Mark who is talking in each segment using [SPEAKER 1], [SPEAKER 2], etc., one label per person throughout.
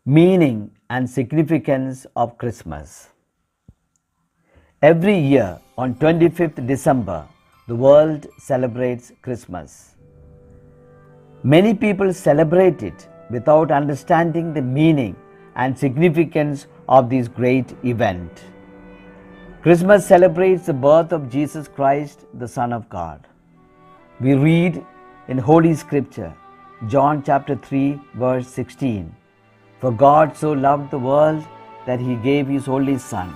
[SPEAKER 1] Meaning and significance of Christmas. Every year on 25th December, the world celebrates Christmas. Many people celebrate it without understanding the meaning and significance of this great event. Christmas celebrates the birth of Jesus Christ, the Son of God. We read in Holy Scripture, John chapter 3, verse 16. For God so loved the world that he gave his only Son,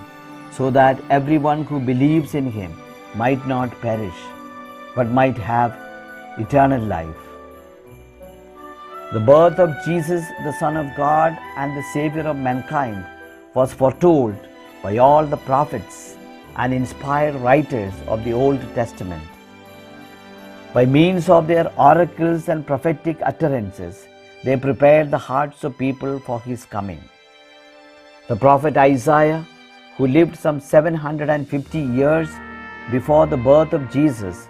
[SPEAKER 1] so that everyone who believes in him might not perish, but might have eternal life. The birth of Jesus, the Son of God and the Savior of mankind, was foretold by all the prophets and inspired writers of the Old Testament. By means of their oracles and prophetic utterances, they prepared the hearts of people for his coming. The prophet Isaiah, who lived some 750 years before the birth of Jesus,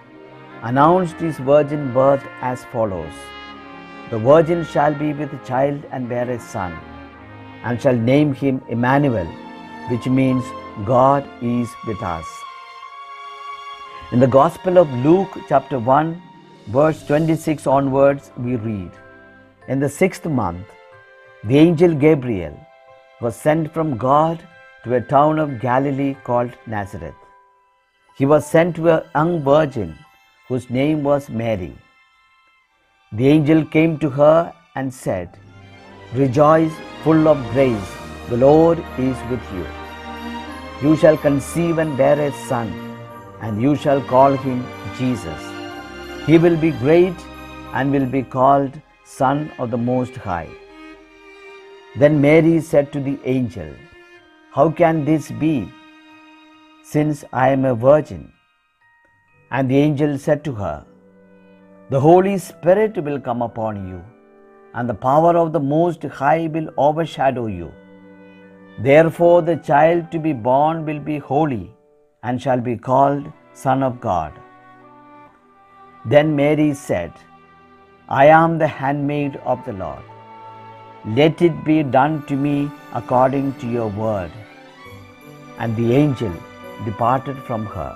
[SPEAKER 1] announced his virgin birth as follows. The virgin shall be with child and bear a son, and shall name him Emmanuel, which means God is with us. In the Gospel of Luke chapter 1, verse 26 onwards, we read, in the 6th month, the angel Gabriel was sent from God to a town of Galilee called Nazareth. He was sent to a young virgin whose name was Mary. The angel came to her and said, Rejoice, full of grace, the Lord is with you. You shall conceive and bear a son, and you shall call him Jesus. He will be great and will be called Son of the Most High. Then Mary said to the angel, How can this be, since I am a virgin? And the angel said to her, The Holy Spirit will come upon you, and the power of the Most High will overshadow you. Therefore the child to be born will be holy, and shall be called Son of God. Then Mary said, I am the handmaid of the Lord. Let it be done to me according to your word. And the angel departed from her.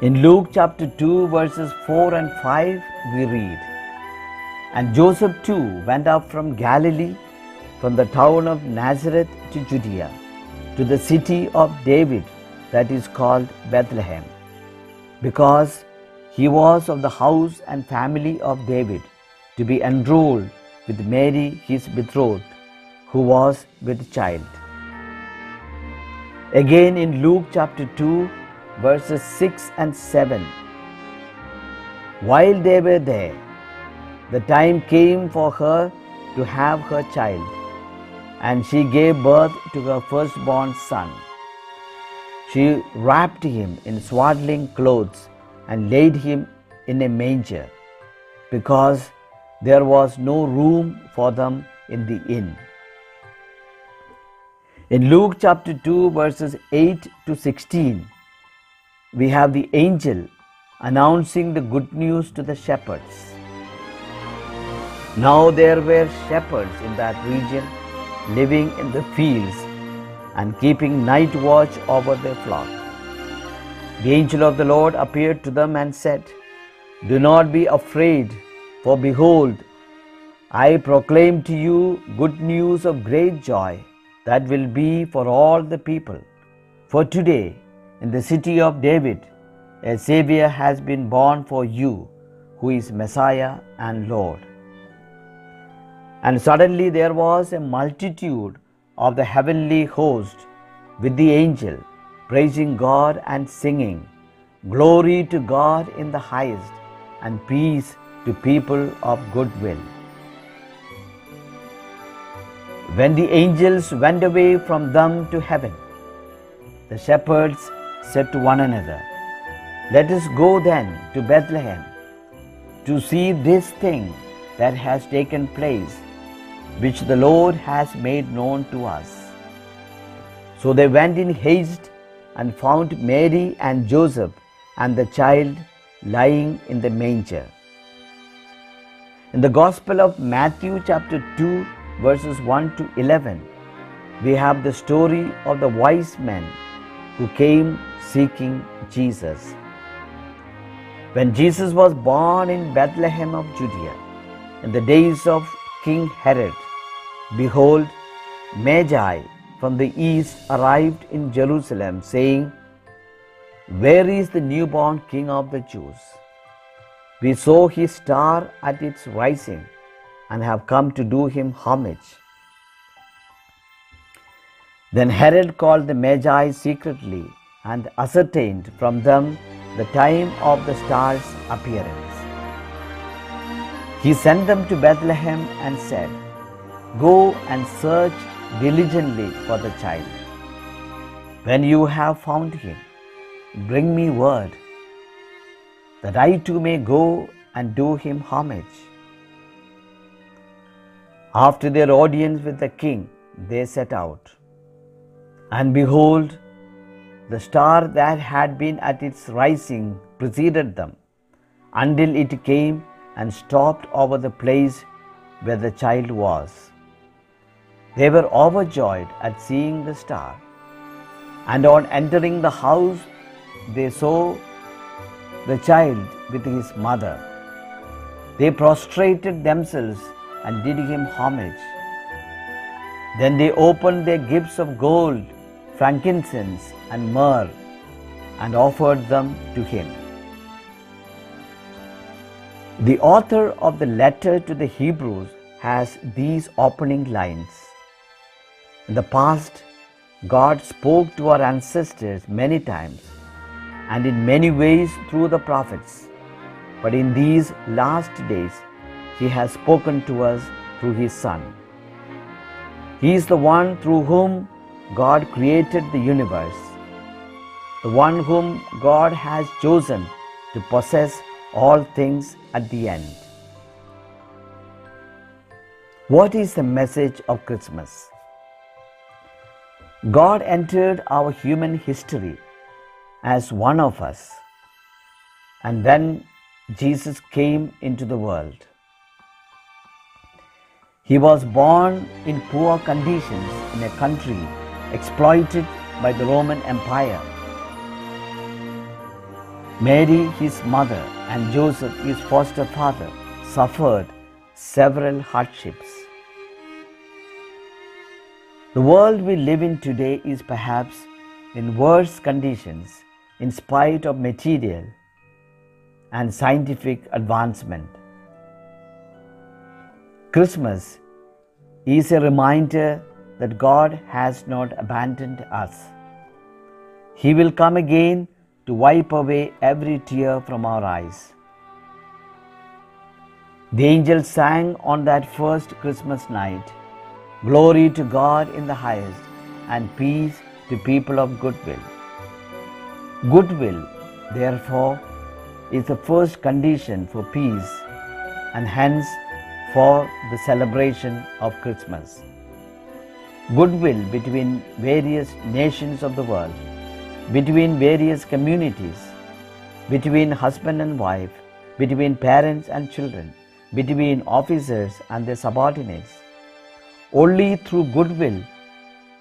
[SPEAKER 1] In Luke chapter 2, verses 4 and 5, we read, And Joseph too went up from Galilee, from the town of Nazareth to Judea, to the city of David that is called Bethlehem, because he was of the house and family of David, to be enrolled with Mary his betrothed, who was with child. Again in Luke chapter 2, verses 6 and 7. While they were there, the time came for her to have her child, and she gave birth to her firstborn son. She wrapped him in swaddling clothes and laid him in a manger, because there was no room for them in the inn. In Luke chapter 2, verses 8 to 16, we have the angel announcing the good news to the shepherds. Now there were shepherds in that region, living in the fields and keeping night watch over their flock. The angel of the Lord appeared to them and said, Do not be afraid, for behold, I proclaim to you good news of great joy that will be for all the people. For today, in the city of David, a Savior has been born for you, who is Messiah and Lord. And suddenly there was a multitude of the heavenly host with the angel, praising God and singing, Glory to God in the highest, and peace to people of good will. When the angels went away from them to heaven, the shepherds said to one another, Let us go then to Bethlehem to see this thing that has taken place, which the Lord has made known to us. So they went in haste and found Mary and Joseph and the child lying in the manger. In the Gospel of Matthew chapter 2, verses 1 to 11, we have the story of the wise men who came seeking Jesus. When Jesus was born in Bethlehem of Judea, in the days of King Herod, behold, Magi from the east arrived in Jerusalem, saying, "Where is the newborn King of the Jews? We saw his star at its rising and have come to do him homage." Then Herod called the Magi secretly and ascertained from them the time of the star's appearance. He sent them to Bethlehem and said, "Go and search diligently for the child. When you have found him, bring me word, that I too may go and do him homage." After their audience with the king, they set out. And behold, the star that had been at its rising preceded them, until it came and stopped over the place where the child was. They were overjoyed at seeing the star. And on entering the house, they saw the child with his mother. They prostrated themselves and did him homage. Then they opened their gifts of gold, frankincense, and myrrh, and offered them to him. The author of the letter to the Hebrews has these opening lines. In the past, God spoke to our ancestors many times and in many ways through the prophets. But in these last days, He has spoken to us through His Son. He is the one through whom God created the universe, the one whom God has chosen to possess all things at the end. What is the message of Christmas? God entered our human history as one of us, and then Jesus came into the world. He was born in poor conditions in a country exploited by the Roman Empire. Mary, his mother, and Joseph, his foster father, suffered several hardships. The world we live in today is perhaps in worse conditions in spite of material and scientific advancement. Christmas is a reminder that God has not abandoned us. He will come again to wipe away every tear from our eyes. The angels sang on that first Christmas night, "Glory to God in the highest, and peace to people of good will." Goodwill, therefore, is the first condition for peace and hence for the celebration of Christmas. Goodwill between various nations of the world, between various communities, between husband and wife, between parents and children, between officers and their subordinates. Only through goodwill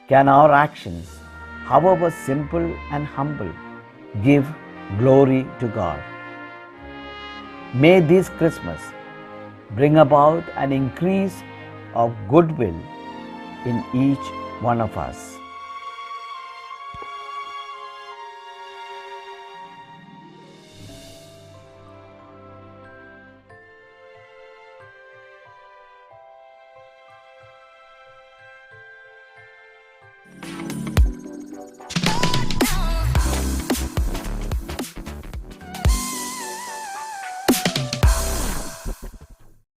[SPEAKER 1] can our actions, however simple and humble, give glory to God. May this Christmas bring about an increase of goodwill in each one of us.